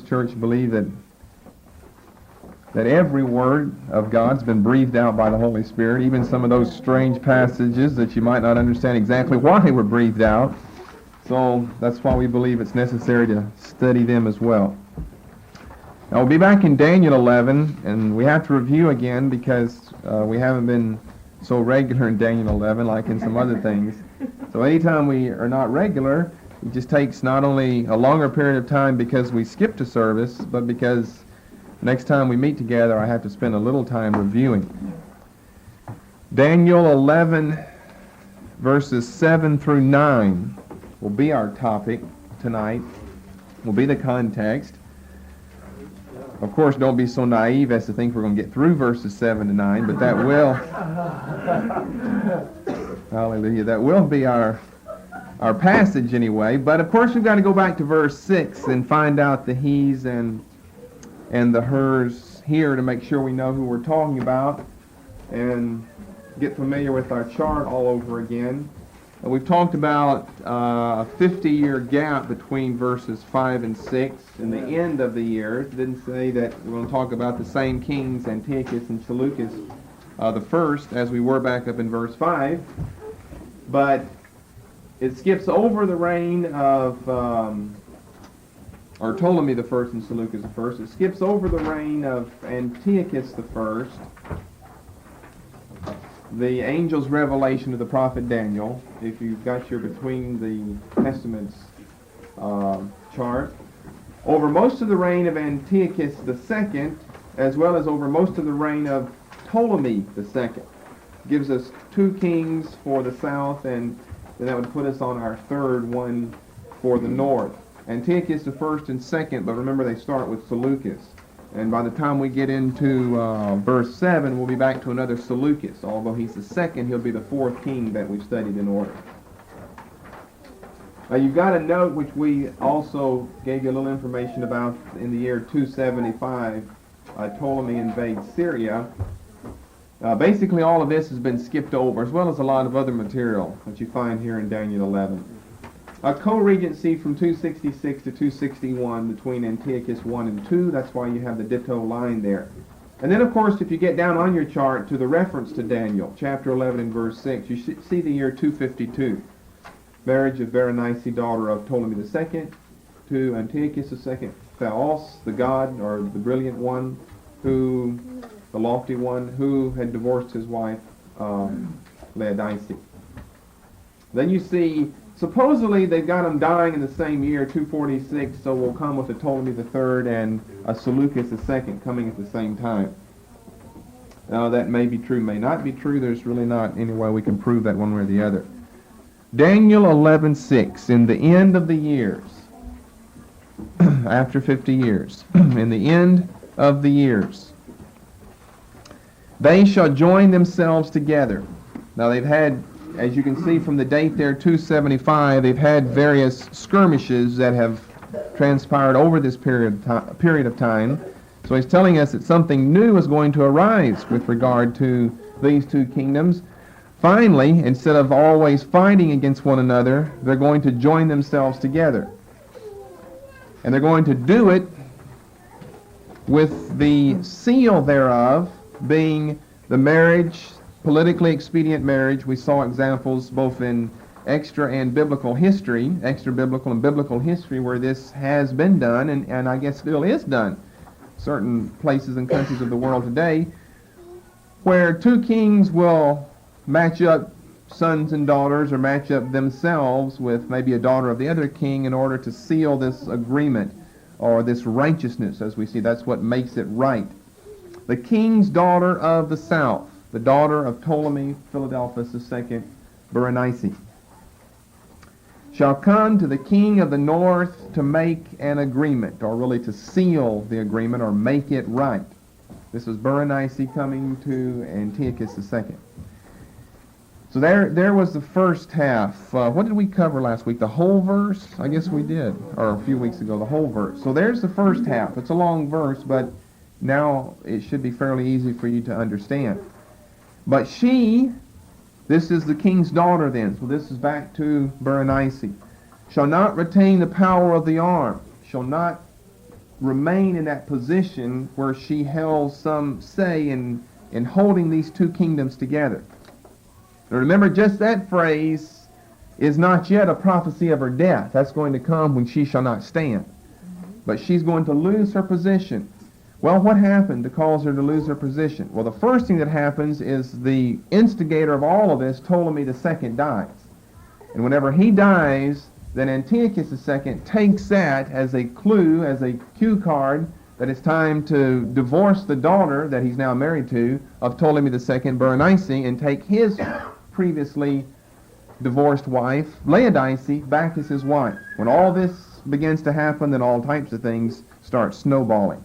church believe that every word of God's been breathed out by the Holy Spirit, even some of those strange passages that you might not understand exactly why they were breathed out. So that's why we believe it's necessary to study them as well. Now we'll be back in Daniel 11, and we have to review again because we haven't been so regular in Daniel 11 like in some other things. So anytime we are not regular, it just takes not only a longer period of time because we skipped a service, but because next time we meet together, I have to spend a little time reviewing. Daniel 11, verses 7 through 9 will be our topic tonight, will be the context. Of course, don't be so naive as to think we're going to get through verses 7 to 9, but that will, hallelujah, that will be our passage anyway. But of course, we've got to go back to verse 6 and find out the he's and the hers here to make sure we know who we're talking about and get familiar with our chart all over again. We've talked about a 50-year gap between verses 5 and 6 in the end of the years. It didn't say that we're going to talk about the same kings, Antiochus and Seleucus the first, as we were back up in verse 5. But it skips over the reign of or Ptolemy the first and Seleucus the first. It skips over the reign of Antiochus the first, the angel's revelation to the prophet Daniel, if you've got your Between the Testaments chart, over most of the reign of Antiochus the second, as well as over most of the reign of Ptolemy the second. Gives us 2 kings for the south, and then that would put us on our third one for the north. Antiochus the first and second, but remember they start with Seleucus. And by the time we get into verse 7, we'll be back to another Seleucus. Although he's the second, he'll be the 4th king that we've studied in order. Now you've got a note which we also gave you a little information about in the year 275. Ptolemy invades Syria. Basically all of this has been skipped over, as well as a lot of other material that you find here in Daniel 11. A co-regency from 266 to 261 between Antiochus 1 and 2. That's why you have the ditto line there. And then, of course, if you get down on your chart to the reference to Daniel, chapter 11 and verse 6, you should see the year 252. Marriage of Berenice, daughter of Ptolemy II, to Antiochus II, Theos, the god, or the brilliant one, the lofty one, who had divorced his wife, Laodice. Then you see, supposedly they've got them dying in the same year, 246, so we'll come with a Ptolemy III and a Seleucus II coming at the same time. Now that may be true, may not be true. There's really not any way we can prove that one way or the other. Daniel 11:6, in the end of the years, after 50 years, in the end of the years, they shall join themselves together. Now they've had, as you can see from the date there, 275, they've had various skirmishes that have transpired over this period of time. So he's telling us that something new is going to arise with regard to these 2 kingdoms. Finally, instead of always fighting against one another, they're going to join themselves together. And they're going to do it with the seal thereof being the marriage, politically expedient marriage. We saw examples both in extra and biblical history, extra-biblical and biblical history, where this has been done and I guess still is done. Certain places and countries of the world today where 2 kings will match up sons and daughters or match up themselves with maybe a daughter of the other king in order to seal this agreement or this righteousness, as we see. That's what makes it right. The king's daughter of the south, the daughter of Ptolemy Philadelphus II, Berenice, shall come to the king of the north to make an agreement, or really to seal the agreement or make it right. This was Berenice coming to Antiochus II. So there was the first half. What did we cover last week? The whole verse? I guess we did, or a few weeks ago, the whole verse. So there's the first half. It's a long verse, but now it should be fairly easy for you to understand. But she, this is the king's daughter then, so this is back to Berenice, shall not retain the power of the arm, shall not remain in that position where she held some say in holding these two kingdoms together. Now remember, just that phrase is not yet a prophecy of her death. That's going to come when she shall not stand. But she's going to lose her position. Well, what happened to cause her to lose her position? Well, the first thing that happens is the instigator of all of this, Ptolemy II, dies. And whenever he dies, then Antiochus II takes that as a clue, as a cue card, that it's time to divorce the daughter that he's now married to of Ptolemy II, Berenice, and take his previously divorced wife, Laodice, back as his wife. When all this begins to happen, then all types of things start snowballing.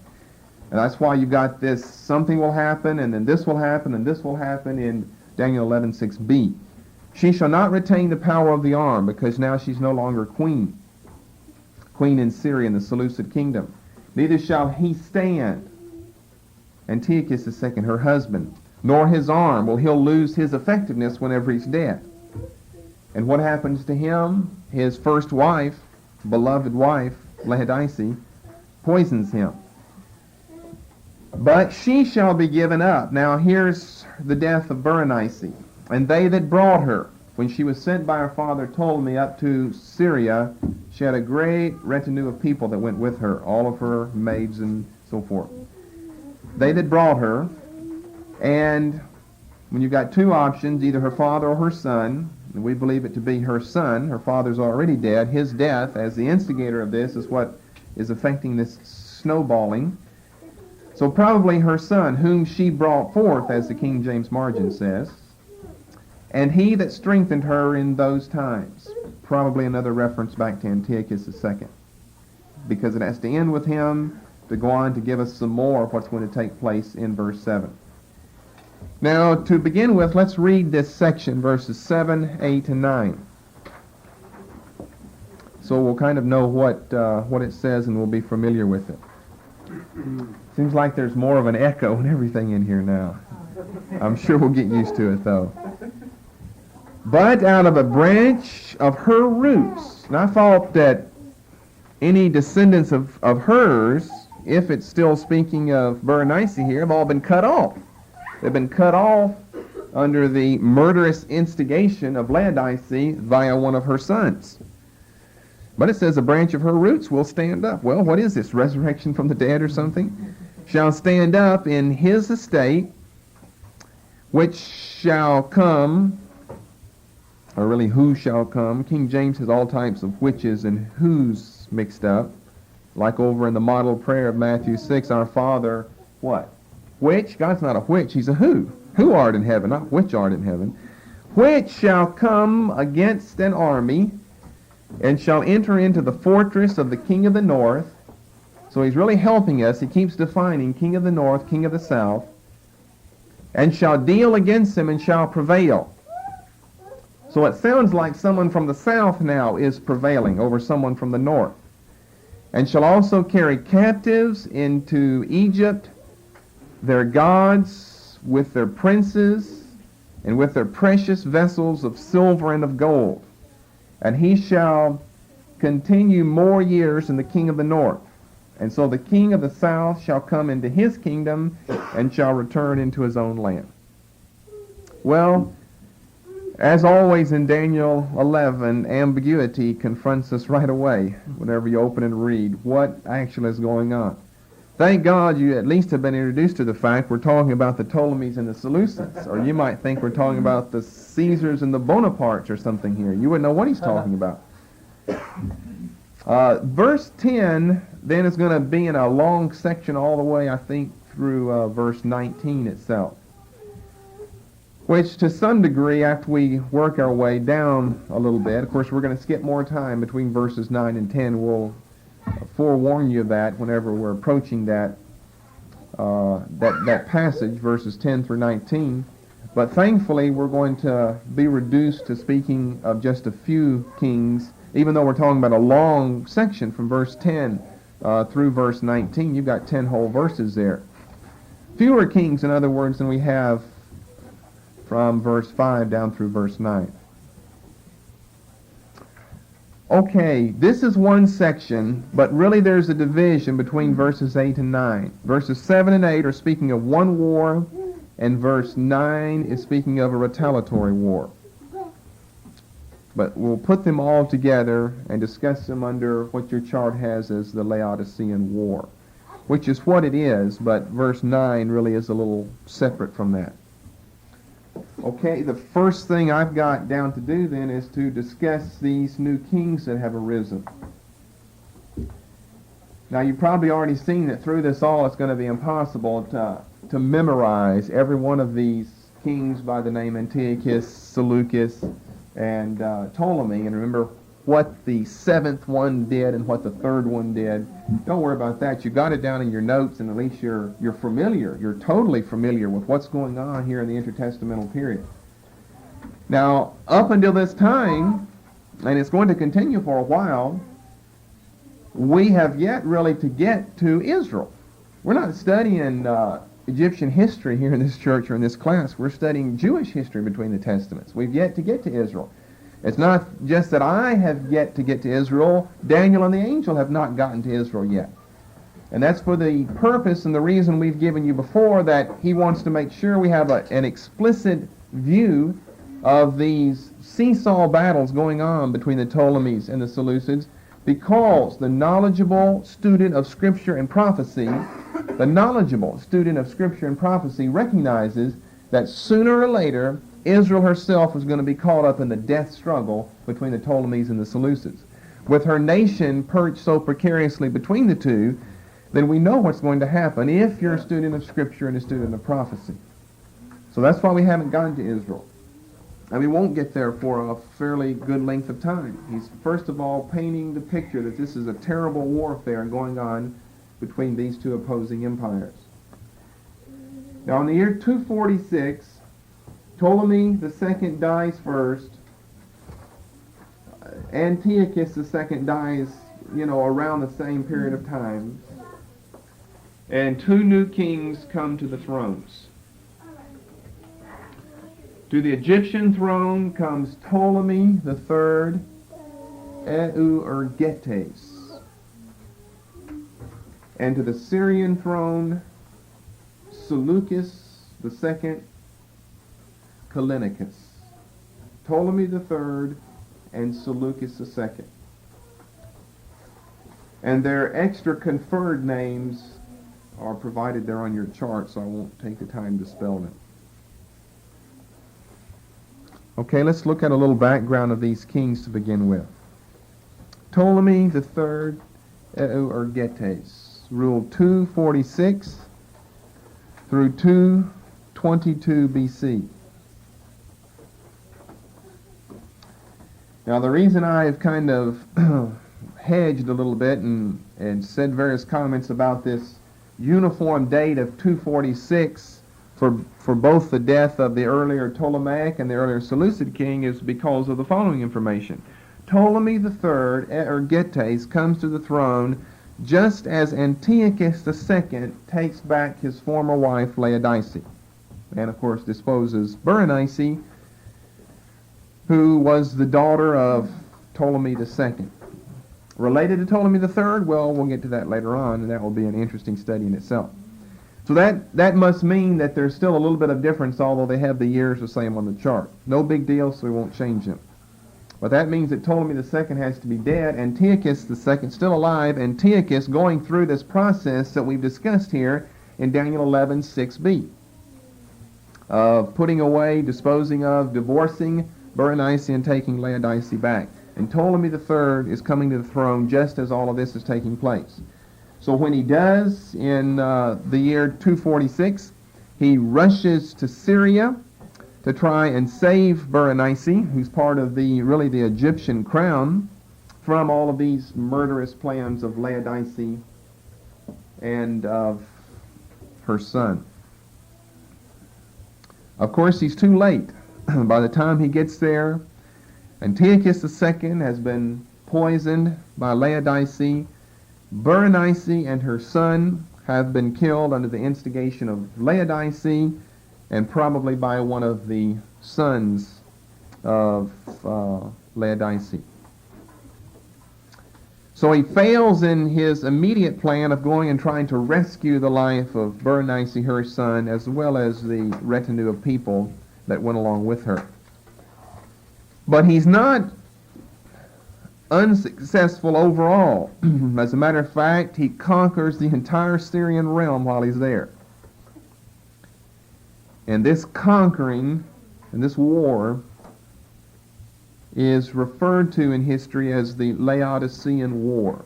And that's why you've got this, something will happen, and then this will happen, and this will happen in Daniel 11:6b. She shall not retain the power of the arm, because now she's no longer queen in Syria in the Seleucid kingdom. Neither shall he stand, Antiochus II, her husband, nor his arm. Well, he'll lose his effectiveness whenever he's dead. And what happens to him? His first wife, beloved wife, Laodice, poisons him. But she shall be given up. Now here's the death of Berenice. And they that brought her, when she was sent by her father Ptolemy up to Syria, she had a great retinue of people that went with her, all of her maids and so forth. They that brought her, and when you've got two options, either her father or her son, and we believe it to be her son, her father's already dead, his death as the instigator of this is what is affecting this snowballing. So probably her son, whom she brought forth, as the King James margin says, and he that strengthened her in those times. Probably another reference back to Antiochus II, because it has to end with him to go on to give us some more of what's going to take place in verse 7. Now, to begin with, let's read this section, verses 7, 8, and 9. So we'll kind of know what it says, and we'll be familiar with it. Seems like there's more of an echo and everything in here now. I'm sure we'll get used to it, though. But out of a branch of her roots. And I thought that any descendants of hers, if it's still speaking of Berenice here, have all been cut off. They've been cut off under the murderous instigation of Laodice via one of her sons. But it says a branch of her roots will stand up. Well, what is this, resurrection from the dead or something? Shall stand up in his estate, which shall come, or really who shall come. King James has all types of whiches and who's mixed up. Like over in the model prayer of Matthew 6, our Father, what? Which? God's not a which, he's a who. Who art in heaven, not which art in heaven. Which shall come against an army, and shall enter into the fortress of the king of the north. So he's really helping us. He keeps defining king of the north, king of the south. And shall deal against him and shall prevail. So it sounds like someone from the south now is prevailing over someone from the north. And shall also carry captives into Egypt, their gods with their princes, and with their precious vessels of silver and of gold. And he shall continue more years than the king of the north. And so the king of the south shall come into his kingdom and shall return into his own land. Well, as always in Daniel 11, ambiguity confronts us right away whenever you open and read what actually is going on. Thank God you at least have been introduced to the fact we're talking about the Ptolemies and the Seleucids, or you might think we're talking about the Caesars and the Bonapartes or something here. You wouldn't know what he's talking about. Verse 10 then is going to be in a long section all the way, I think, through verse 19 itself, which to some degree, after we work our way down a little bit, of course we're going to skip more time between verses 9 and 10. We'll forewarn you of that whenever we're approaching that passage, verses 10 through 19. But thankfully, we're going to be reduced to speaking of just a few kings, even though we're talking about a long section from verse 10 through verse 19. You've got 10 whole verses there. Fewer kings, in other words, than we have from verse 5 down through verse 9. Okay, this is one section, but really there's a division between verses 8 and 9. Verses 7 and 8 are speaking of one war, and verse 9 is speaking of a retaliatory war. But we'll put them all together and discuss them under what your chart has as the Laodicean War, which is what it is, but verse 9 really is a little separate from that. Okay, the first thing I've got down to do then is to discuss these new kings that have arisen. Now, you've probably already seen that through this all it's going to be impossible to memorize every one of these kings by the name Antiochus, Seleucus, and Ptolemy, and remember what the seventh one did and what the third one did. Don't worry about that. You got it down in your notes, and at least you're familiar. You're totally familiar with what's going on here in the intertestamental period. Now, up until this time, and it's going to continue for a while, we have yet really to get to Israel. We're not studying Egyptian history here in this church or in this class. We're studying Jewish history between the Testaments. We've yet to get to Israel. It's not just that I have yet to get to Israel. Daniel and the angel have not gotten to Israel yet. And that's for the purpose and the reason we've given you before, that he wants to make sure we have an explicit view of these seesaw battles going on between the Ptolemies and the Seleucids, because the knowledgeable student of Scripture and prophecy, recognizes that sooner or later Israel herself was going to be caught up in the death struggle between the Ptolemies and the Seleucids. With her nation perched so precariously between the two, then we know what's going to happen if you're a student of Scripture and a student of prophecy. So that's why we haven't gone to Israel. And we won't get there for a fairly good length of time. He's first of all painting the picture that this is a terrible warfare going on between these two opposing empires. Now in the year 246, Ptolemy II dies first. Antiochus II dies, around the same period of time. And two new kings come to the thrones. To the Egyptian throne comes Ptolemy III, Euergetes. And to the Syrian throne, Seleucus II, Callinicus. Ptolemy III and Seleucus II. And their extra conferred names are provided there on your chart, so I won't take the time to spell them. Okay, let's look at a little background of these kings to begin with. Ptolemy III, Euergetes, ruled 246 through 222 BC. Now, the reason I've kind of hedged a little bit and said various comments about this uniform date of 246 for both the death of the earlier Ptolemaic and the earlier Seleucid king is because of the following information. Ptolemy III, Euergetes, comes to the throne just as Antiochus II takes back his former wife Laodice, and of course disposes Berenice, who was the daughter of Ptolemy II. Related to Ptolemy III? Well, we'll get to that later on, and that will be an interesting study in itself. So that must mean that there's still a little bit of difference, although they have the years the same on the chart. No big deal, so we won't change them. But that means that Ptolemy II has to be dead, Antiochus II still alive, Antiochus going through this process that we've discussed here in Daniel 11:6b, of putting away, disposing of, divorcing Berenice and taking Laodice back. And Ptolemy III is coming to the throne just as all of this is taking place. So when he does, in the year 246, he rushes to Syria to try and save Berenice, who's part of the Egyptian crown, from all of these murderous plans of Laodice and of her son. Of course, he's too late. By the time he gets there, Antiochus II has been poisoned by Laodice. Berenice and her son have been killed under the instigation of Laodice, and probably by one of the sons of Laodice. So he fails in his immediate plan of going and trying to rescue the life of Berenice, her son, as well as the retinue of people that went along with her. But he's not unsuccessful overall. As a matter of fact, he conquers the entire Syrian realm while he's there. And this conquering and this war is referred to in history as the Laodicean War,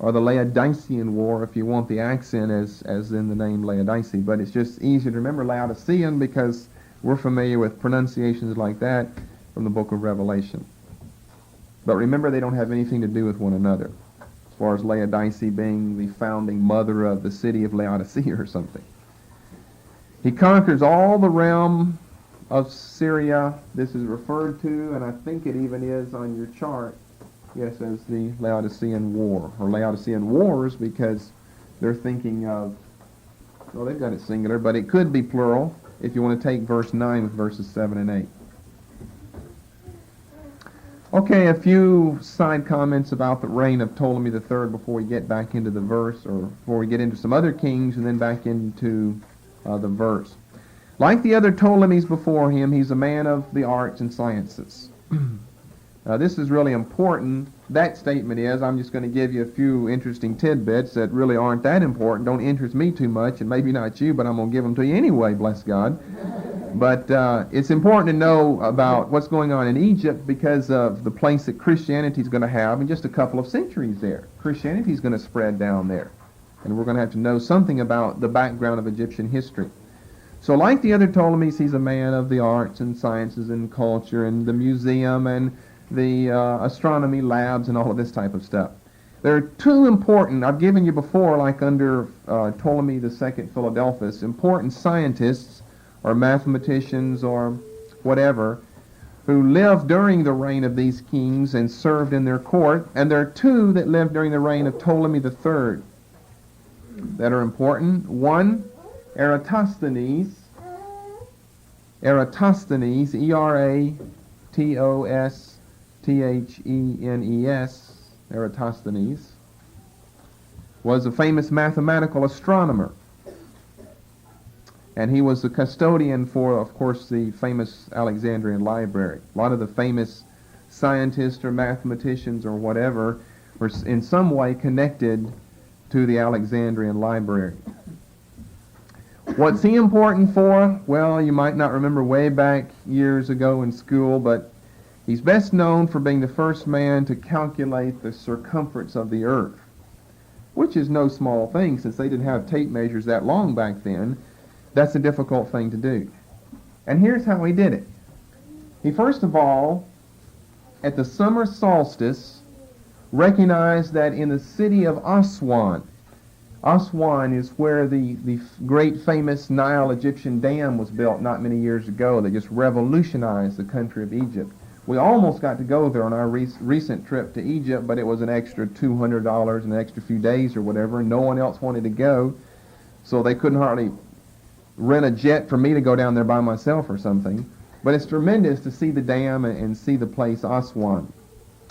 or the Laodicean War if you want the accent as in the name Laodice. But it's just easier to remember Laodicean because we're familiar with pronunciations like that from the book of Revelation. But remember, they don't have anything to do with one another, as far as Laodice being the founding mother of the city of Laodicea or something. He conquers all the realm of Syria. This is referred to, and I think it even is on your chart, yes, as the Laodicean War, or Laodicean Wars, because they're thinking of, well, they've got it singular, but it could be plural if you want to take verse 9 with verses 7 and 8. Okay, a few side comments about the reign of Ptolemy III before we get back into the verse, or before we get into some other kings and then back into the verse. Like the other Ptolemies before him, he's a man of the arts and sciences. This is really important. That statement is, I'm just going to give you a few interesting tidbits that really aren't that important, don't interest me too much, and maybe not you, but I'm going to give them to you anyway, bless God. But it's important to know about what's going on in Egypt because of the place that Christianity is going to have in just a couple of centuries there. Christianity is going to spread down there. And we're going to have to know something about the background of Egyptian history. So like the other Ptolemies, he's a man of the arts and sciences and culture and the museum and the astronomy labs and all of this type of stuff. There are two important, I've given you before, like under Ptolemy II Philadelphus, important scientists or mathematicians or whatever who lived during the reign of these kings and served in their court. And there are two that lived during the reign of Ptolemy III that are important. One, Eratosthenes, Eratosthenes, Eratosthenes, was a famous mathematical astronomer. And he was the custodian for, of course, the famous Alexandrian library. A lot of the famous scientists or mathematicians or whatever were in some way connected to the Alexandrian library. What's he important for? Well, you might not remember way back years ago in school, but he's best known for being the first man to calculate the circumference of the earth, which is no small thing since they didn't have tape measures that long back then. That's a difficult thing to do. And here's how he did it. He first of all, at the summer solstice, recognized that in the city of Aswan is where the great famous Nile Egyptian dam was built not many years ago that just revolutionized the country of Egypt. We almost got to go there on our recent trip to Egypt, but it was an extra $200 and an extra few days or whatever, and no one else wanted to go, so they couldn't hardly rent a jet for me to go down there by myself or something. But it's tremendous to see the dam and see the place Aswan.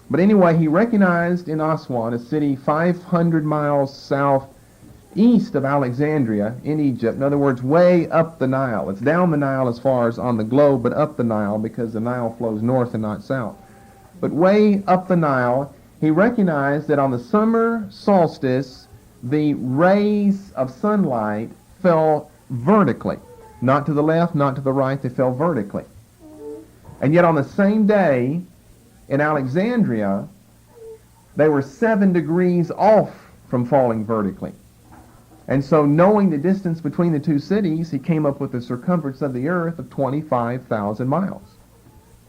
But anyway, he recognized in Aswan, a city 500 miles southeast of Alexandria in Egypt, in other words, way up the Nile. It's down the Nile as far as on the globe, but up the Nile because the Nile flows north and not south. But way up the Nile, he recognized that on the summer solstice, the rays of sunlight fell vertically. Not to the left, not to the right, they fell vertically. And yet on the same day, in Alexandria, they were 7 degrees off from falling vertically. And so knowing the distance between the two cities, he came up with the circumference of the earth of 25,000 miles,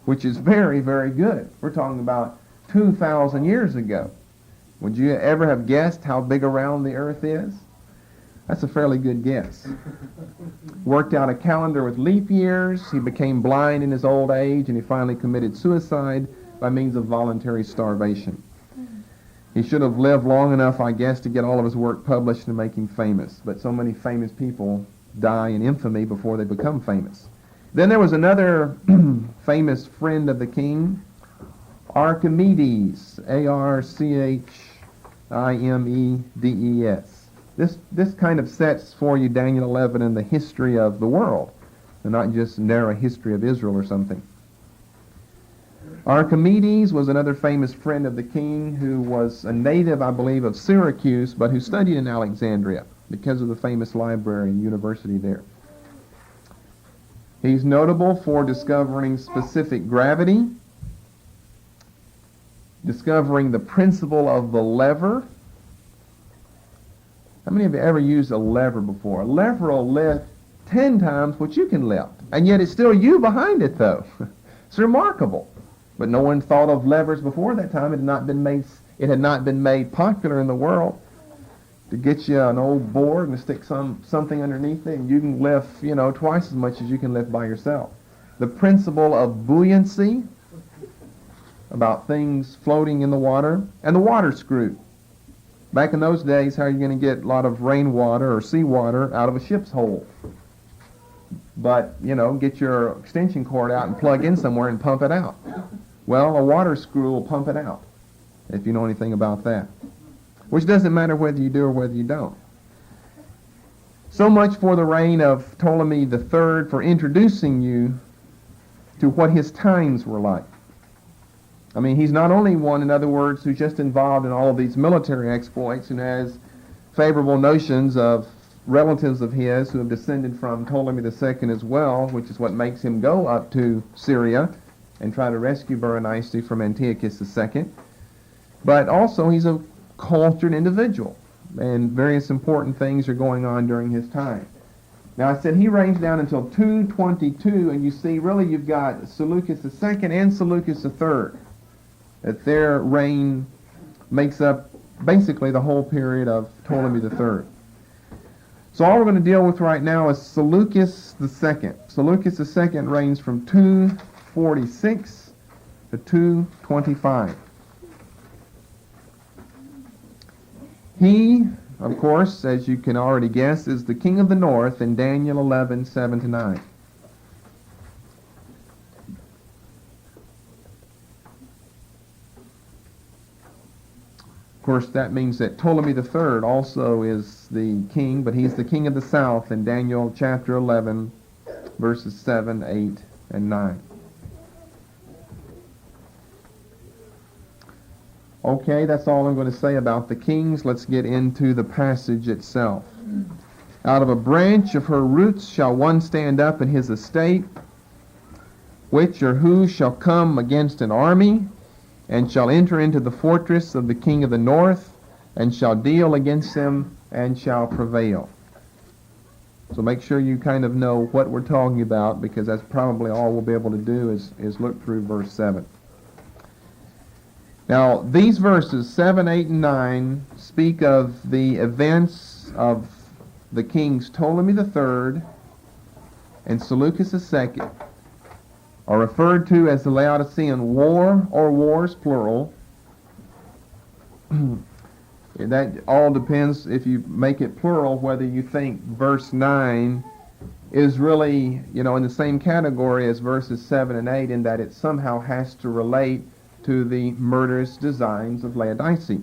which is very, very good. We're talking about 2,000 years ago. Would you ever have guessed how big around the earth is? That's a fairly good guess. Worked out a calendar with leap years. He became blind in his old age, and he finally committed suicide by means of voluntary starvation. He should have lived long enough, I guess, to get all of his work published and make him famous. But so many famous people die in infamy before they become famous. Then there was another famous friend of the king, Archimedes, Archimedes. This kind of sets for you Daniel 11 and the history of the world, and not just narrow history of Israel or something. Archimedes was another famous friend of the king who was a native, I believe, of Syracuse, but who studied in Alexandria because of the famous library and university there. He's notable for discovering specific gravity, discovering the principle of the lever. How many of you ever used a lever before? A lever will lift 10 times what you can lift, and yet it's still you behind it, though. It's remarkable. But no one thought of levers before that time. It had not been made popular in the world to get you an old board and stick something underneath it, and you can lift, twice as much as you can lift by yourself. The principle of buoyancy, about things floating in the water, and the water screw. Back in those days, how are you going to get a lot of rainwater or seawater out of a ship's hold? But, get your extension cord out and plug in somewhere and pump it out. Well, a water screw will pump it out, if you know anything about that. Which doesn't matter whether you do or whether you don't. So much for the reign of Ptolemy III, for introducing you to what his times were like. I mean, he's not only one, in other words, who's just involved in all of these military exploits and has favorable notions of relatives of his who have descended from Ptolemy II as well, which is what makes him go up to Syria and try to rescue Berenice from Antiochus II. But also he's a cultured individual, and various important things are going on during his time. Now I said he reigns down until 222, and you see really you've got Seleucus II and Seleucus III. That their reign makes up basically the whole period of Ptolemy III. So all we're going to deal with right now is Seleucus II. Seleucus II reigns from 246 to 225. He, of course, as you can already guess, is the king of the north in Daniel 11, 7-9. Of course, that means that Ptolemy III also is the king, but he's the king of the south in Daniel chapter 11, verses 7, 8, and 9. Okay, that's all I'm going to say about the kings. Let's get into the passage itself. Out of a branch of her roots shall one stand up in his estate, which or who shall come against an army, and shall enter into the fortress of the king of the north, and shall deal against him, and shall prevail. So make sure you kind of know what we're talking about, because that's probably all we'll be able to do is look through verse 7. Now, these verses, 7, 8, and 9, speak of the events of the kings Ptolemy III and Seleucus II, are referred to as the Laodicean War, or wars, plural. That all depends, if you make it plural, whether you think verse 9 is really, in the same category as verses 7 and 8, in that it somehow has to relate to the murderous designs of Laodicea.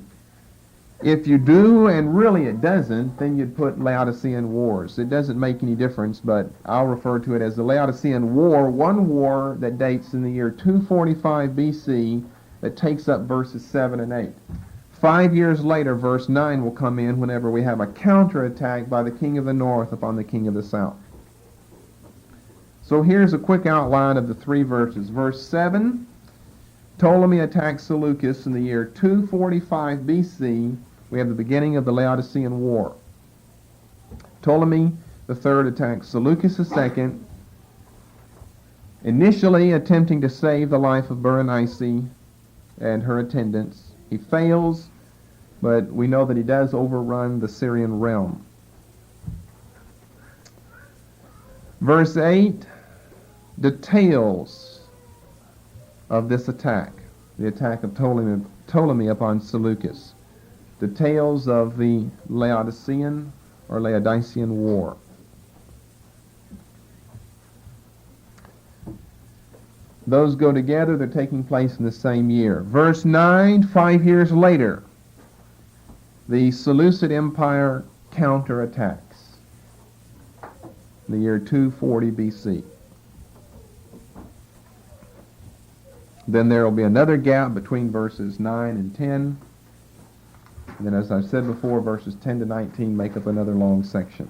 If you do, and really it doesn't, then you'd put Laodicean Wars. It doesn't make any difference, but I'll refer to it as the Laodicean War, one war that dates in the year 245 BC that takes up verses 7 and 8. 5 years later, verse 9 will come in whenever we have a counterattack by the king of the north upon the king of the south. So here's a quick outline of the three verses. Verse 7, Ptolemy attacks Seleucus in the year 245 BC. We have the beginning of the Laodicean War. Ptolemy III attacks Seleucus II, initially attempting to save the life of Berenice and her attendants. He fails, but we know that he does overrun the Syrian realm. Verse 8, details of this attack, the attack of Ptolemy upon Seleucus. Details of the Laodicean or Laodicean War. Those go together. They're taking place in the same year. Verse 9, 5 years later, the Seleucid Empire counterattacks. The year 240 BC. Then there will be another gap between verses 9 and 10. And then, as I've said before, verses 10 to 19 make up another long section.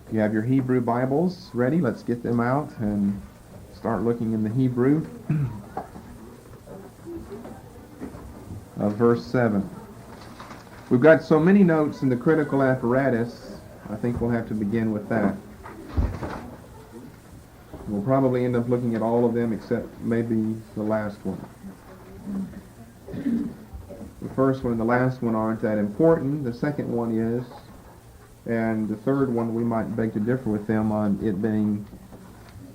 If you have your Hebrew Bibles ready, let's get them out and start looking in the Hebrew. Verse 7. We've got so many notes in the critical apparatus, I think we'll have to begin with that. We'll probably end up looking at all of them except maybe the last one. The first one and the last one aren't that important. The second one is, and the third one we might beg to differ with them on it being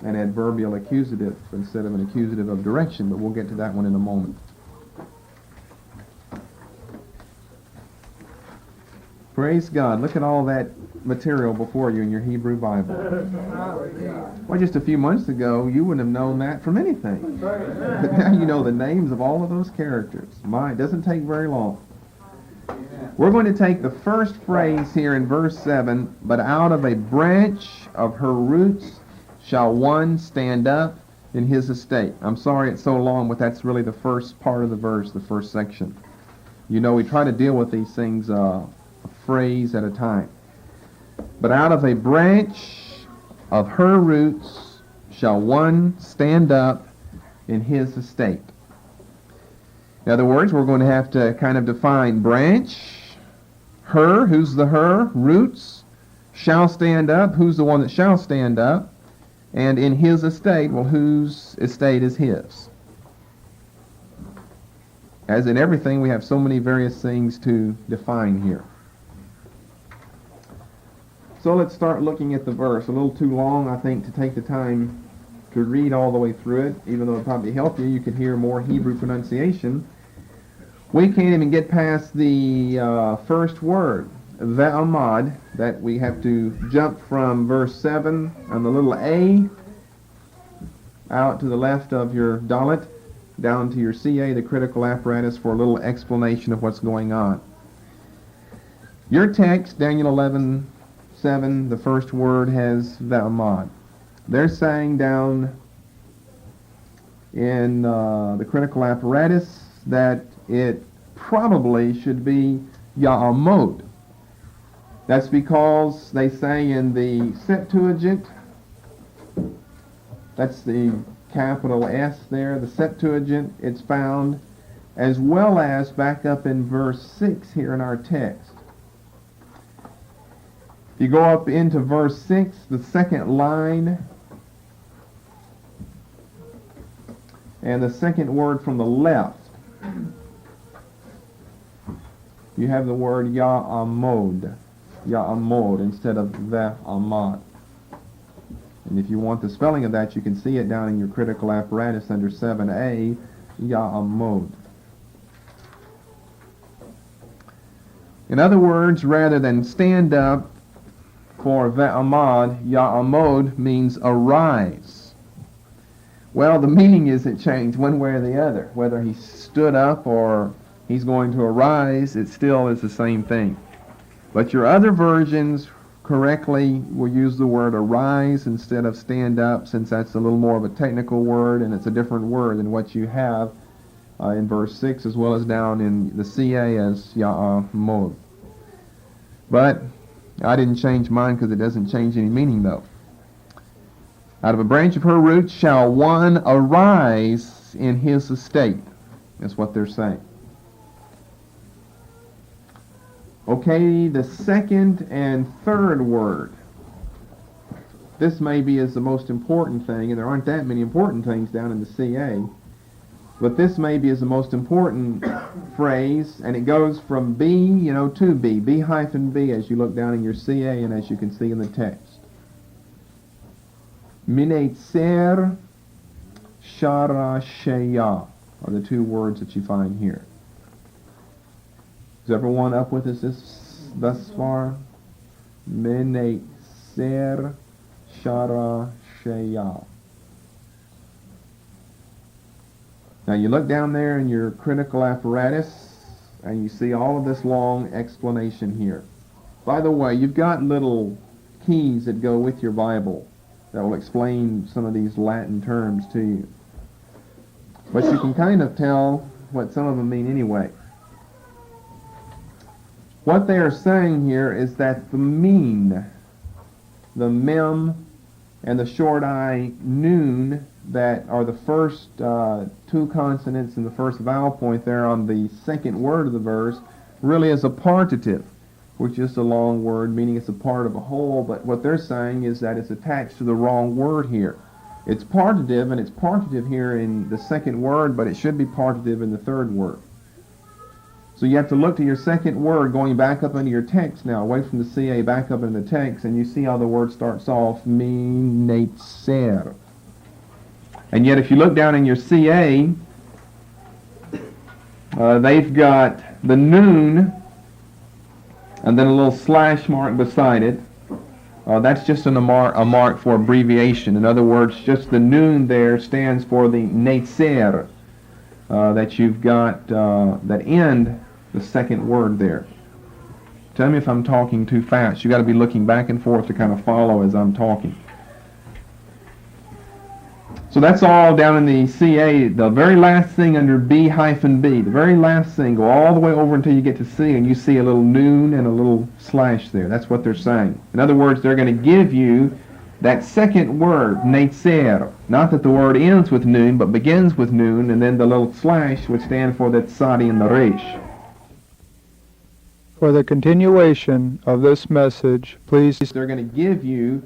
an adverbial accusative instead of an accusative of direction, but we'll get to that one in a moment. Praise God. Look at all that material before you in your Hebrew Bible. Well, just a few months ago, you wouldn't have known that from anything. But now you know the names of all of those characters. My, it doesn't take very long. We're going to take the first phrase here in verse 7, but out of a branch of her roots shall one stand up in his estate. I'm sorry it's so long, but that's really the first part of the verse, the first section. You know, we try to deal with these things a phrase at a time. But out of a branch of her roots shall one stand up in his estate. In other words, we're going to have to kind of define branch, her, who's the her, roots, shall stand up, who's the one that shall stand up, and in his estate, well, whose estate is his? As in everything, we have so many various things to define here. So let's start looking at the verse. A little too long, I think, to take the time to read all the way through it, even though it would probably help you. You could hear more Hebrew pronunciation. We can't even get past the first word, ve'amad, that we have to jump from verse 7 on the little A out to the left of your Dalet, down to your CA, the critical apparatus, for a little explanation of what's going on. Your text, Daniel 11:7, the first word has ve'amad. They're saying down in the critical apparatus that it probably should be ya'amod. That's because they say in the Septuagint, that's the capital S there, the Septuagint, it's found, as well as back up in verse 6 here in our text. If you go up into verse 6, the second line, and the second word from the left, you have the word ya'amod, ya'amod, instead of ve'amad. And if you want the spelling of that, you can see it down in your critical apparatus under 7a, ya'amod. In other words, rather than stand up for ve'amad, ya'amod means arise. Well, the meaning isn't changed one way or the other. Whether he stood up or he's going to arise, it still is the same thing. But your other versions correctly will use the word arise instead of stand up, since that's a little more of a technical word and it's a different word than what you have in verse 6 as well as down in the CA as ya'amod. But I didn't change mine because it doesn't change any meaning though. Out of a branch of her roots shall one arise in his estate. That's what they're saying. Okay, the second and third word. This maybe is the most important thing, and there aren't that many important things down in the CA, but this maybe is the most important phrase, and it goes from B, to B, B hyphen B, as you look down in your CA and as you can see in the text. Minetzer sharasheya are the two words that you find here. Is everyone up with us thus far? Minetzer sharasheya. Now you look down there in your critical apparatus and you see all of this long explanation here. By the way, you've got little keys that go with your Bible that will explain some of these Latin terms to you. But you can kind of tell what some of them mean anyway. What they are saying here is that the mean, the mem, and the short I, noon, that are the first two consonants in the first vowel point there on the second word of the verse, really is a partitive, which is a long word, meaning it's a part of a whole, but what they're saying is that it's attached to the wrong word here. It's partitive, and it's partitive here in the second word, but it should be partitive in the third word. So you have to look to your second word, going back up into your text now, away from the CA, back up into the text, and you see how the word starts off, minetzer. And yet if you look down in your CA, they've got the noon, and then a little slash mark beside it. That's just a mark for abbreviation. In other words, just the noon there stands for the netzer that you've got that end the second word there. Tell me if I'm talking too fast. You've got to be looking back and forth to kind of follow as I'm talking. So that's all down in the CA. The very last thing under B-B, the very last thing, go all the way over until you get to C, and you see a little noon and a little slash there. That's what they're saying. In other words, they're going to give you that second word, netzer. Not that the word ends with noon, but begins with noon, and then the little slash would stand for that tzadi and the resh. For the continuation of this message, please... They're going to give you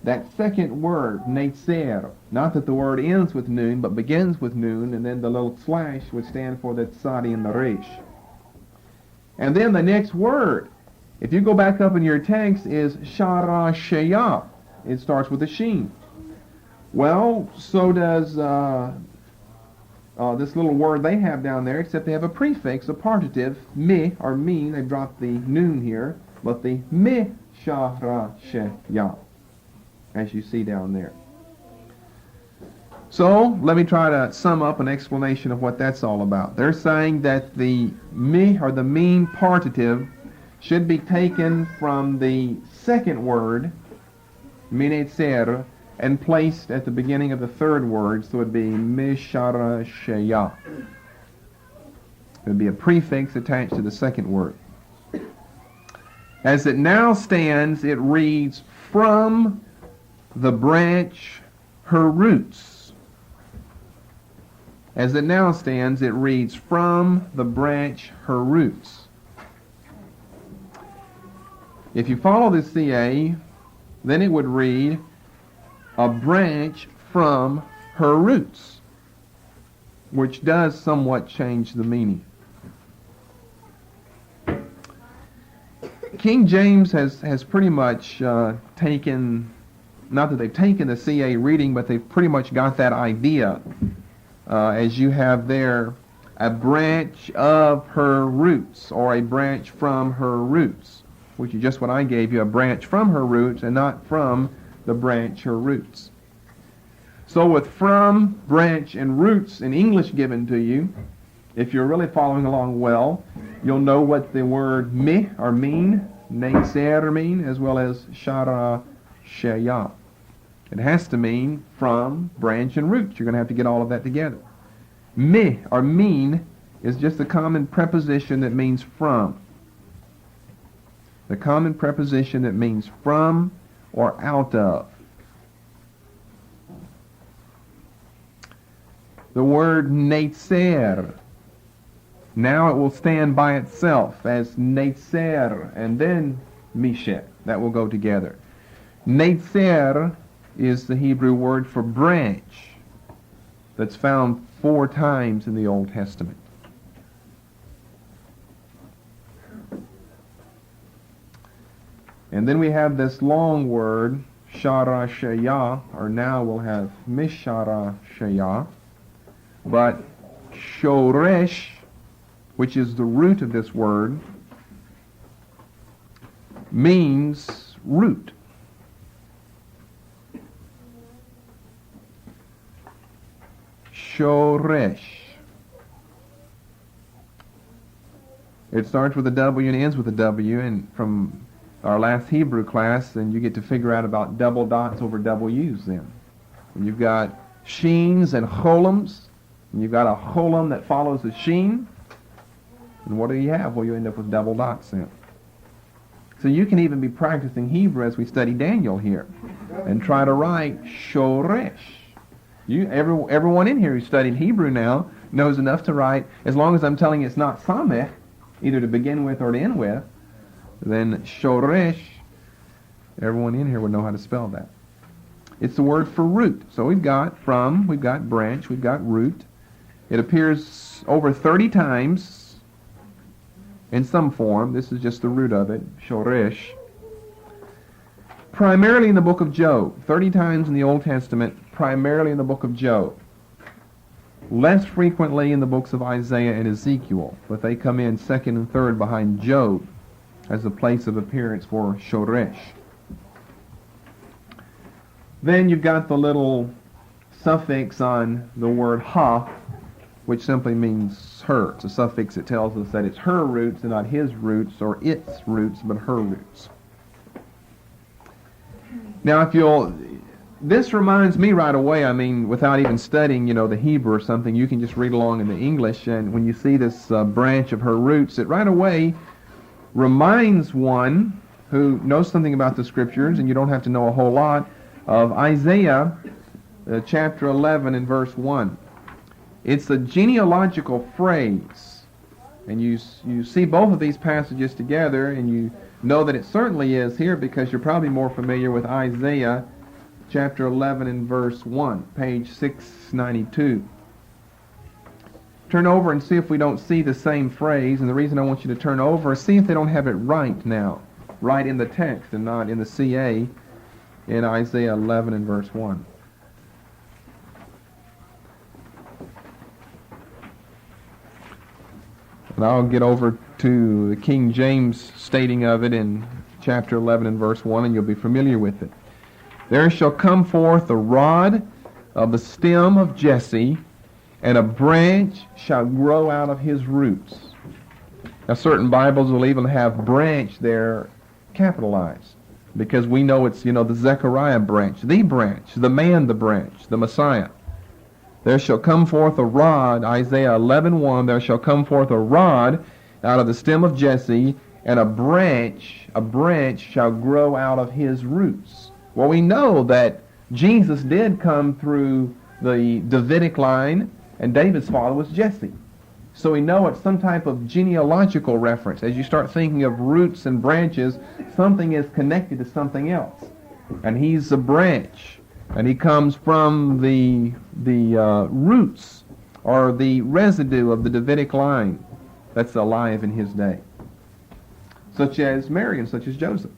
that second word, netzer. Not that the word ends with noon, but begins with noon, and then the little slash would stand for the tzadi and the resh. And then the next word, if you go back up in your text, is sharashayah. It starts with a sheen. Well, so does this little word they have down there, except they have a prefix, a partitive, me, or mean. They've dropped the noon here, but the me sharashayah, as you see down there. So let me try to sum up an explanation of what that's all about. They're saying that the me, or the mean partitive, should be taken from the second word, minetzer, and placed at the beginning of the third word, so it would be misharashayah. It would be a prefix attached to the second word. As it now stands, it reads, from the branch her roots. As it now stands, it reads, from the branch her roots. If you follow the CA, then it would read, a branch from her roots, which does somewhat change the meaning. King James has pretty much taken, not that they've taken the CA reading, but they've pretty much got that idea. As you have there, a branch of her roots, or a branch from her roots, which is just what I gave you, a branch from her roots and not from the branch her roots. So with from, branch, and roots in English given to you, if you're really following along well, you'll know what the word me, or mean, netzer mean, as well as sharashayah. It has to mean from, branch, and roots. You're going to have to get all of that together. Me, or mean, is just a common preposition that means from. The common preposition that means from or out of. The word netzer, now it will stand by itself as netzer, and then mishek. That will go together. Netzer is the Hebrew word for branch that's found 4 times in the Old Testament. And then we have this long word, sharashayah, or now we'll have misharashayah, but shoresh, which is the root of this word, means root. Shoresh. It starts with a W and ends with a W, and from our last Hebrew class, then you get to figure out about double dots over W's then. And you've got sheens and cholums, and you've got a cholam that follows the sheen. And what do you have? Well, you end up with double dots then. So you can even be practicing Hebrew as we study Daniel here, and try to write shoresh. Everyone in here who's studied Hebrew now knows enough to write, as long as I'm telling you it's not samech, either to begin with or to end with, then shoresh, everyone in here would know how to spell that. It's the word for root. So we've got branch, we've got root. It appears over 30 times in some form. This is just the root of it, shoresh. Primarily in the book of Job. 30 times in the Old Testament, primarily in the book of Job. Less frequently in the books of Isaiah and Ezekiel, but they come in second and third behind Job as the place of appearance for shoresh. Then you've got the little suffix on the word ha, which simply means her. It's a suffix that tells us that it's her roots and not his roots or its roots, but her roots. Now, this reminds me right away, without even studying, the Hebrew or something, you can just read along in the English, and when you see this branch of her roots, it right away reminds one who knows something about the Scriptures, and you don't have to know a whole lot, of Isaiah chapter 11 and verse 1. It's a genealogical phrase, and you see both of these passages together, and you know that it certainly is here because you're probably more familiar with Isaiah chapter 11 and verse 1, page 692. Turn over and see if we don't see the same phrase, and the reason I want you to turn over is see if they don't have it right now, right in the text and not in the CA in Isaiah 11 and verse 1. And I'll get over to the King James stating of it in chapter 11 and verse 1, and you'll be familiar with it. There shall come forth a rod of the stem of Jesse, and a branch shall grow out of his roots. Now certain Bibles will even have branch there capitalized, because we know it's, the Zechariah branch, the man, the branch, the Messiah. There shall come forth a rod, Isaiah 11:1, there shall come forth a rod out of the stem of Jesse, and a branch shall grow out of his roots. Well, we know that Jesus did come through the Davidic line, and David's father was Jesse. So we know it's some type of genealogical reference. As you start thinking of roots and branches, something is connected to something else. And he's a branch. And he comes from the roots or the residue of the Davidic line that's alive in his day. Such as Mary and such as Joseph.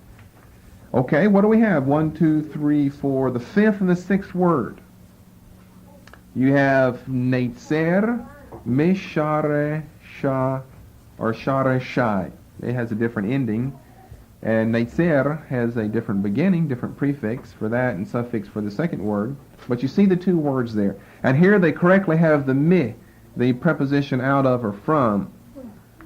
Okay, what do we have? 1, 2, 3, 4. The fifth and the sixth word. You have Neitzer, Mishare, Shah, or Share Shai. It has a different ending. And Neitzer has a different beginning, different prefix for that and suffix for the second word. But you see the two words there. And here they correctly have the mi, the preposition out of or from,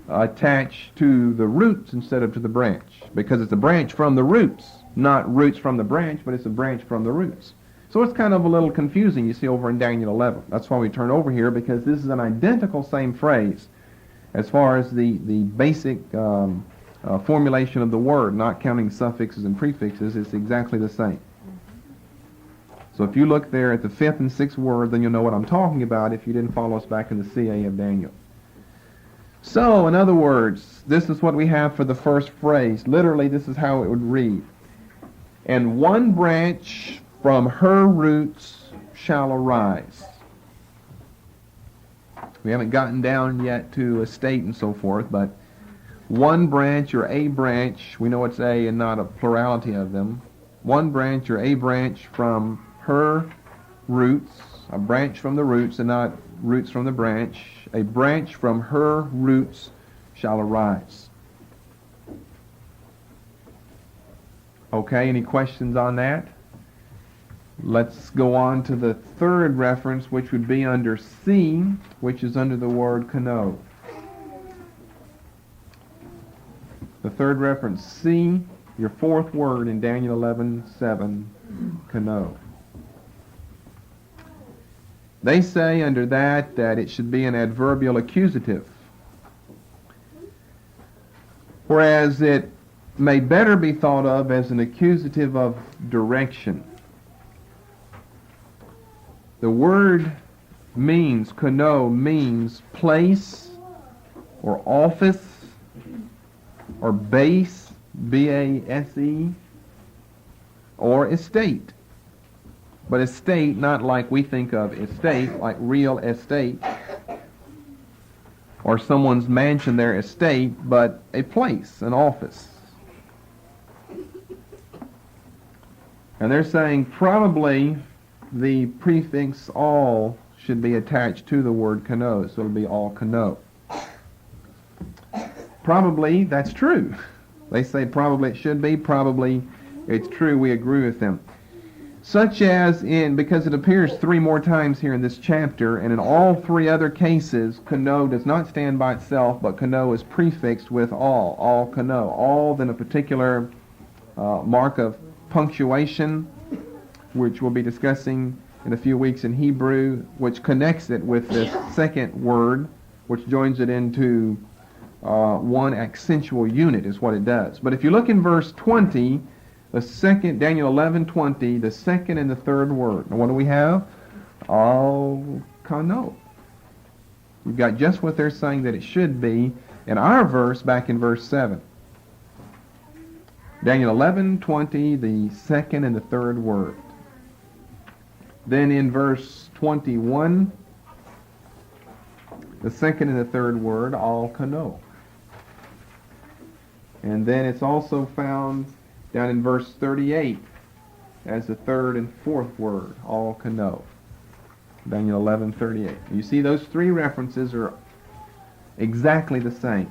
attached to the roots instead of to the branch. Because it's a branch from the roots, not roots from the branch, but it's a branch from the roots. So it's kind of a little confusing, you see, over in Daniel 11. That's why we turn over here, because this is an identical same phrase as far as the basic formulation of the word, not counting suffixes and prefixes. It's exactly the same. So if you look there at the fifth and sixth word, then you'll know what I'm talking about if you didn't follow us back in the CA of Daniel. So, in other words, this is what we have for the first phrase. Literally, this is how it would read. And one branch from her roots shall arise. We haven't gotten down yet to estate and so forth, but one branch or a branch, we know it's a and not a plurality of them. One branch or a branch from her roots, a branch from the roots and not roots from the branch. A branch from her roots shall arise. Okay, any questions on that? Let's go on to the third reference, which would be under C, which is under the word kano. The third reference, C, your fourth word in Daniel 11:7, kano. They say under that it should be an adverbial accusative, whereas it may better be thought of as an accusative of direction. The word means, kano means place or office or base, B-A-S-E, or estate. But estate, not like we think of estate, like real estate, or someone's mansion, their estate, but a place, an office. And they're saying probably the prefix all should be attached to the word kano, so it'll be all kano. Probably that's true. They say probably it should be, probably it's true, we agree with them. Such as because it appears 3 more times here in this chapter, and in all 3 other cases, kano does not stand by itself, but kano is prefixed with all kano. All, then a particular mark of punctuation, which we'll be discussing in a few weeks in Hebrew, which connects it with this second word, which joins it into one accentual unit is what it does. But if you look in verse 20, the second, Daniel 11:20, the second and the third word. And what do we have? All kano. You've got just what they're saying that it should be in our verse back in verse 7. Daniel 11:20, the second and the third word. Then in verse 21, the second and the third word, all kano. And then it's also found down in verse 38 as the third and fourth word, all kano. Daniel 11:38. You see those 3 references are exactly the same.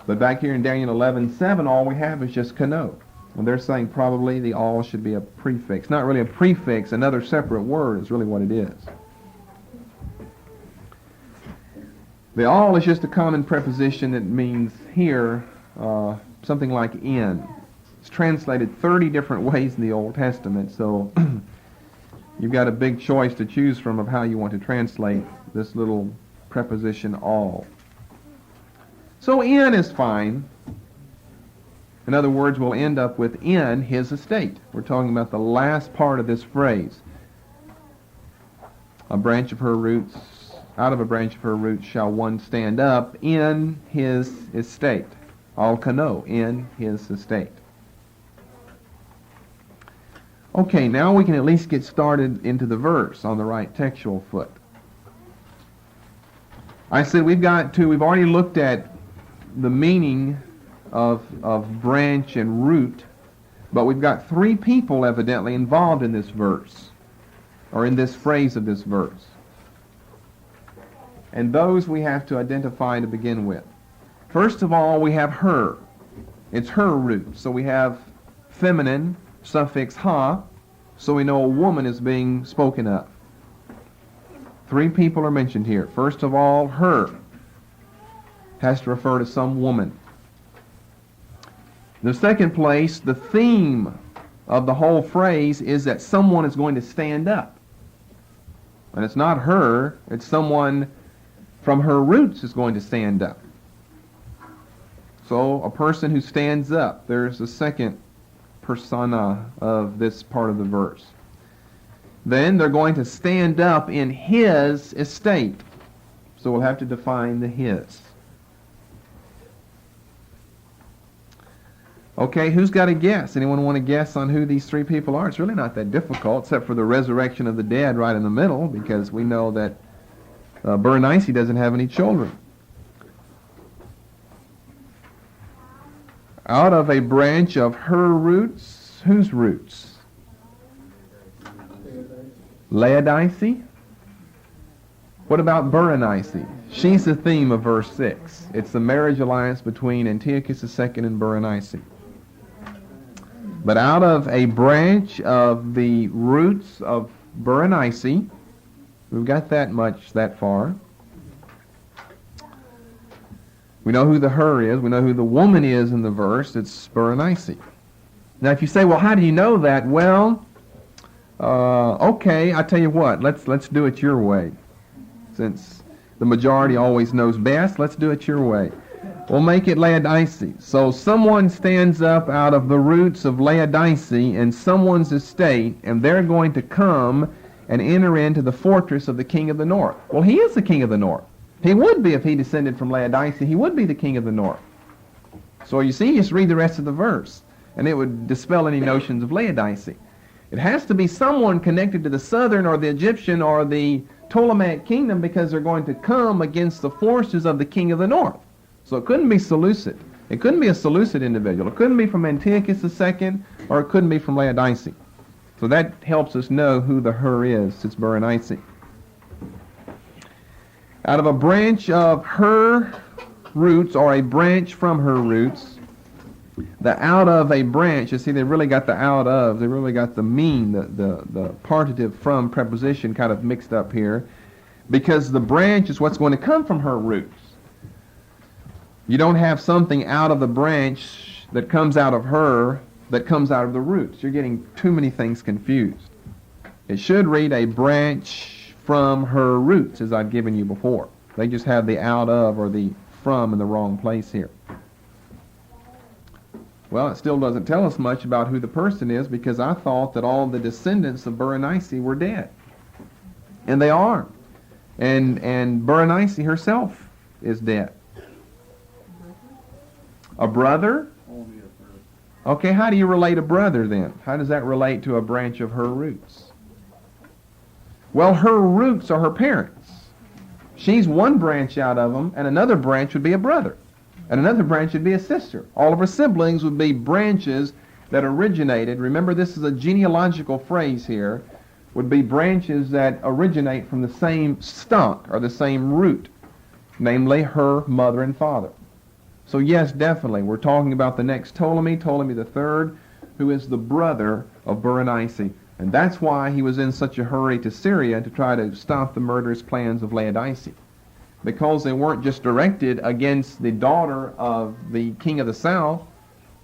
But back here in Daniel 11:7, all we have is just kano. And they're saying probably the all should be a prefix. Not really a prefix, another separate word is really what it is. The all is just a common preposition that means here something like in. It's translated 30 different ways in the Old Testament, so you've got a big choice to choose from of how you want to translate this little preposition all. So in is fine. In other words, we'll end up with in his estate. We're talking about the last part of this phrase. A branch of her roots, out of a branch of her roots shall one stand up in his estate. All kano, in his estate. Okay, now we can at least get started into the verse on the right textual foot. I said we've already looked at the meaning of branch and root, but we've got 3 people evidently involved in this verse, or in this phrase of this verse. And those we have to identify to begin with. First of all, we have her. It's her root. So we have feminine, suffix ha, so we know a woman is being spoken of. 3 people are mentioned here. First of all, her has to refer to some woman. In the second place, the theme of the whole phrase is that someone is going to stand up. And it's not her, it's someone from her roots is going to stand up. So a person who stands up, there's the second persona of this part of the verse. Then they're going to stand up in his estate. So we'll have to define the his. Okay, who's got a guess? Anyone want to guess on who these 3 people are? It's really not that difficult, except for the resurrection of the dead right in the middle, because we know that Berenice doesn't have any children. Out of a branch of her roots, whose roots? Laodice? What about Berenice? She's the theme of verse 6. It's the marriage alliance between Antiochus II and Berenice. But out of a branch of the roots of Berenice, we've got that much, that far. We know who the her is. We know who the woman is in the verse. It's Berenice. Now, if you say, well, how do you know that? Well, okay, I tell you what. Let's do it your way. Since the majority always knows best, let's do it your way. We'll make it Laodice. So someone stands up out of the roots of Laodice in someone's estate, and they're going to come and enter into the fortress of the king of the north. Well, he is the king of the north. He would be if he descended from Laodice. He would be the king of the north. So you see, just read the rest of the verse, and it would dispel any notions of Laodice. It has to be someone connected to the southern or the Egyptian or the Ptolemaic kingdom, because they're going to come against the forces of the king of the north. So it couldn't be Seleucid. It couldn't be a Seleucid individual. It couldn't be from Antiochus II, or it couldn't be from Laodice. So that helps us know who the her is. It's Berenice. Out of a branch of her roots, or a branch from her roots, the out of a branch, you see, they really got the out of, they really got the mean, the partitive from preposition kind of mixed up here, because the branch is what's going to come from her roots. You don't have something out of the branch that comes out of her that comes out of the roots. You're getting too many things confused. It should read a branch from her roots, as I've given you before. They just have the out of or the from in the wrong place here. Well, it still doesn't tell us much about who the person is, because I thought that all the descendants of Berenice were dead. And they are. And Berenice herself is dead. A brother? Okay, how do you relate a brother then? How does that relate to a branch of her roots? Well, her roots are her parents. She's one branch out of them, and another branch would be a brother. And another branch would be a sister. All of her siblings would be branches that originated. Remember, this is a genealogical phrase here. Would be branches that originate from the same stock or the same root, namely her mother and father. So yes, definitely, we're talking about the next Ptolemy, Ptolemy III, who is the brother of Berenice. And that's why he was in such a hurry to Syria to try to stop the murderous plans of Laodice. Because they weren't just directed against the daughter of the king of the south,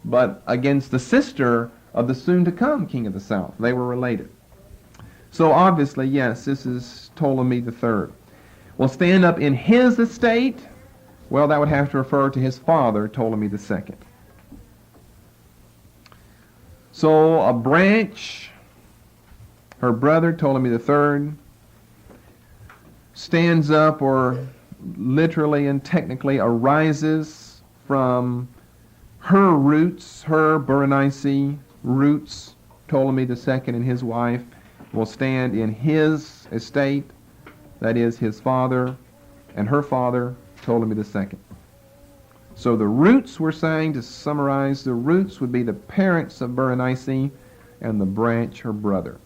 but against the sister of the soon-to-come king of the south. They were related. So obviously, yes, this is Ptolemy III. Will stand up in his estate. Well, that would have to refer to his father, Ptolemy II. So a branch, her brother, Ptolemy III, stands up, or literally and technically arises from her roots, her Berenice roots. Ptolemy II and his wife will stand in his estate, that is his father and her father, Ptolemy II. So the roots, we're saying, to summarize, the roots would be the parents of Berenice, and the branch her brother.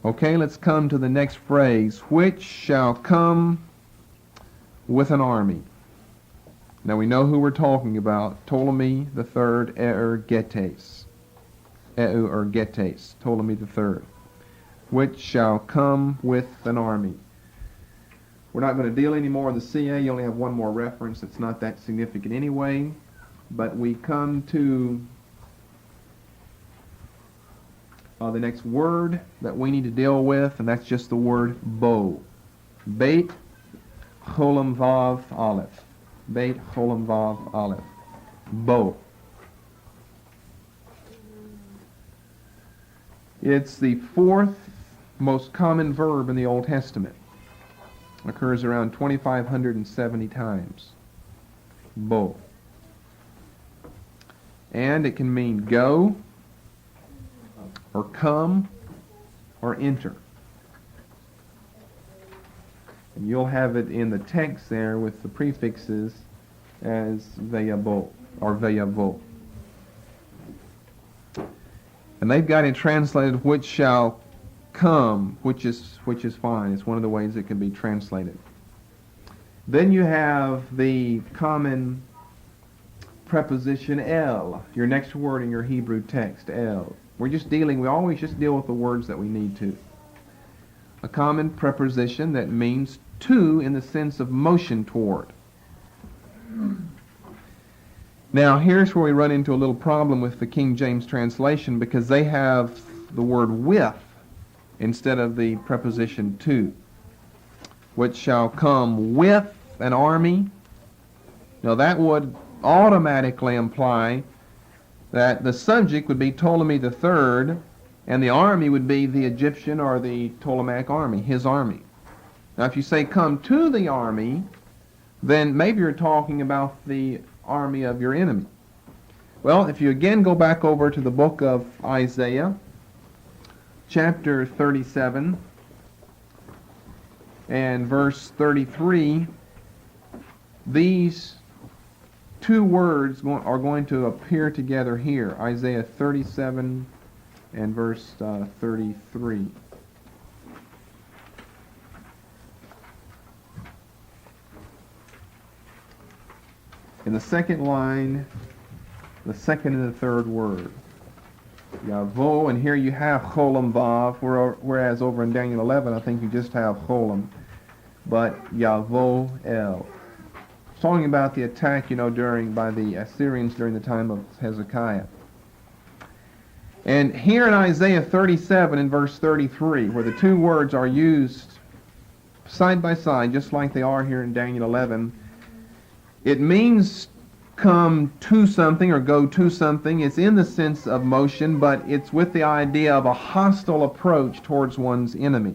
Okay, let's come to the next phrase, which shall come with an army. Now we know who we're talking about, Ptolemy III Euergetes. Euergetes, Ptolemy III. Which shall come with an army. We're not going to deal any more with the CA. You only have one more reference. It's not that significant anyway. But we come to the next word that we need to deal with, and that's just the word bo. Beit cholam vav aleph. Beit cholam vav aleph. Bo. It's the fourth most common verb in the Old Testament. It occurs around 2,570 times. Bo. And it can mean go, or come, or enter. And you'll have it in the text there with the prefixes as veyabo, or veyavo. And they've got it translated, which shall come, which is fine. It's one of the ways it can be translated. Then you have the common preposition el, your next word in your Hebrew text, el. We always just deal with the words that we need to. a common preposition that means to in the sense of motion toward. Now, here's where we run into a little problem with the King James translation, because they have the word with instead of the preposition to, which shall come with an army. Now, that would automatically imply that the subject would be Ptolemy III, and the army would be the Egyptian or the Ptolemaic army, his army. Now, if you say come to the army, then maybe you're talking about the army of your enemy. Well, if you again go back over to the book of Isaiah, chapter 37, and verse 33, these two words are going to appear together here. Isaiah 37 and verse 33. In the second line, the second and the third word. Yavo, and here you have Cholam Vav, whereas over in Daniel 11, I think you just have Cholam. But Yavo El. It's talking about the attack, by the Assyrians during the time of Hezekiah. And here in Isaiah 37 and verse 33, where the two words are used side by side, just like they are here in Daniel 11, it means come to something or go to something. It's in the sense of motion, but it's with the idea of a hostile approach towards one's enemy.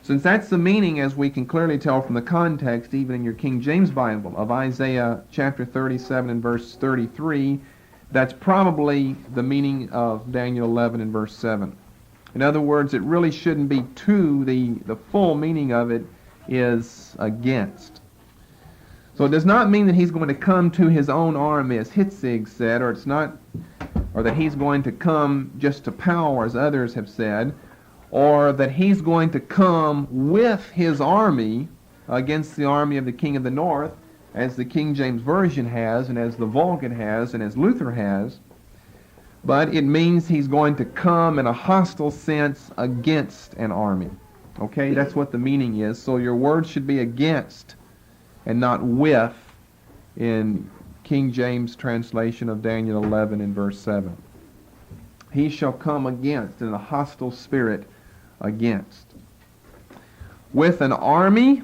Since that's the meaning, as we can clearly tell from the context, even in your King James Bible, of Isaiah chapter 37 and verse 33, that's probably the meaning of Daniel 11 and verse 7. In other words, it really shouldn't be to. The full meaning of it is against. So it does not mean that he's going to come to his own army, as Hitzig said, or that he's going to come just to power, as others have said, or that he's going to come with his army against the army of the king of the north, as the King James Version has, and as the Vulgate has, and as Luther has. But it means he's going to come in a hostile sense against an army. Okay, that's what the meaning is. So your word should be against and not with in King James translation of Daniel 11 and verse 7. He shall come against, in a hostile spirit against. With an army,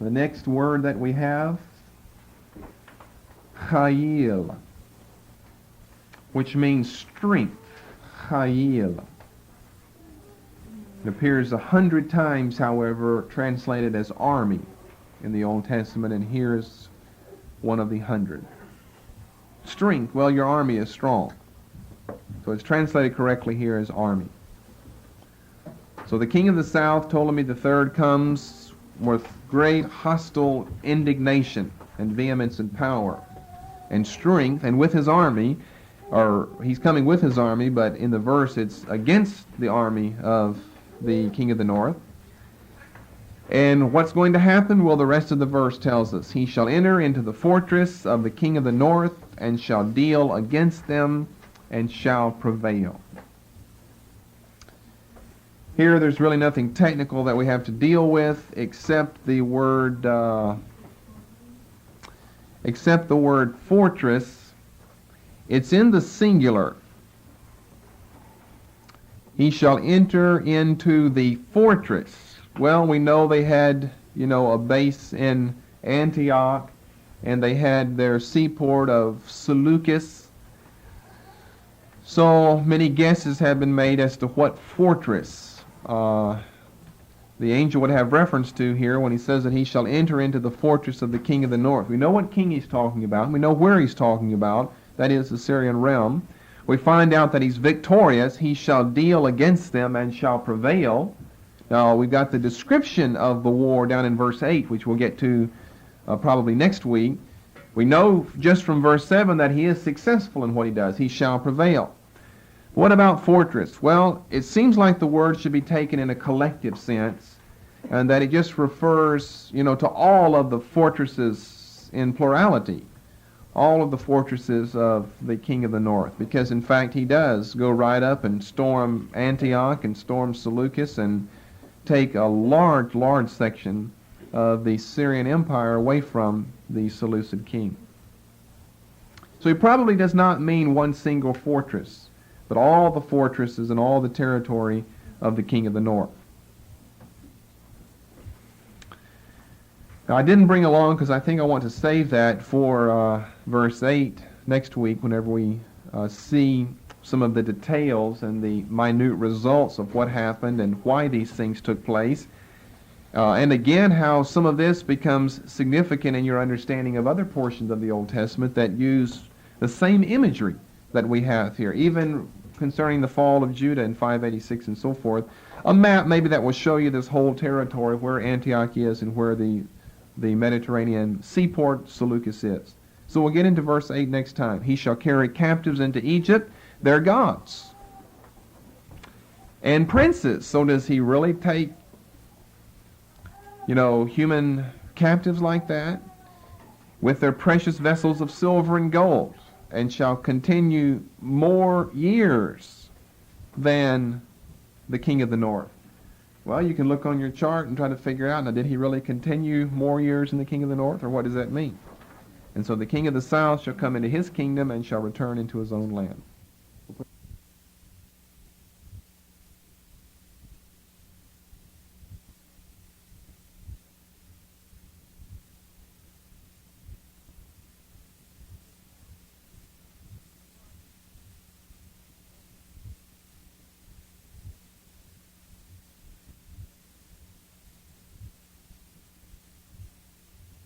the next word that we have, chayil, which means strength, chayil. It appears 100 times, however, translated as army in the Old Testament, and here's one of the 100. Strength, well, your army is strong. So it's translated correctly here as army. So the king of the south, Ptolemy III, comes with great hostile indignation and vehemence and power and strength, and with his army, or he's coming with his army, but in the verse it's against the army of the king of the north. And what's going to happen? Well, the rest of the verse tells us, he shall enter into the fortress of the king of the north and shall deal against them and shall prevail. Here there's really nothing technical that we have to deal with except the word fortress. It's in the singular. He shall enter into the fortress. Well, we know they had, a base in Antioch, and they had their seaport of Seleucus. So many guesses have been made as to what fortress the angel would have reference to here when he says that he shall enter into the fortress of the king of the north. We know what king he's talking about. We know where he's talking about. That is the Syrian realm. We find out that he's victorious. He shall deal against them and shall prevail. Now, we've got the description of the war down in verse 8, which we'll get to probably next week. We know just from verse 7 that he is successful in what he does. He shall prevail. What about fortress? Well, it seems like the word should be taken in a collective sense, and that it just refers, to all of the fortresses in plurality. all of the fortresses of the king of the north, because in fact he does go right up and storm Antioch and storm Seleucus and take a large section of the Syrian Empire away from the Seleucid king. So he probably does not mean one single fortress, but all the fortresses and all the territory of the king of the north. Now, I didn't bring along because I think I want to save that for verse 8 next week whenever we see some of the details and the minute results of what happened and why these things took place. And again, how some of this becomes significant in your understanding of other portions of the Old Testament that use the same imagery that we have here, even concerning the fall of Judah in 586 and so forth. A map maybe that will show you this whole territory where Antioch is and where the Mediterranean seaport Seleucus is. So we'll get into verse 8 next time. He shall carry captives into Egypt, their gods, and princes. So does he really take, human captives like that? With their precious vessels of silver and gold, and shall continue more years than the king of the north. Well, you can look on your chart and try to figure out, now, did he really continue more years than the king of the north, or what does that mean? And so the king of the south shall come into his kingdom and shall return into his own land.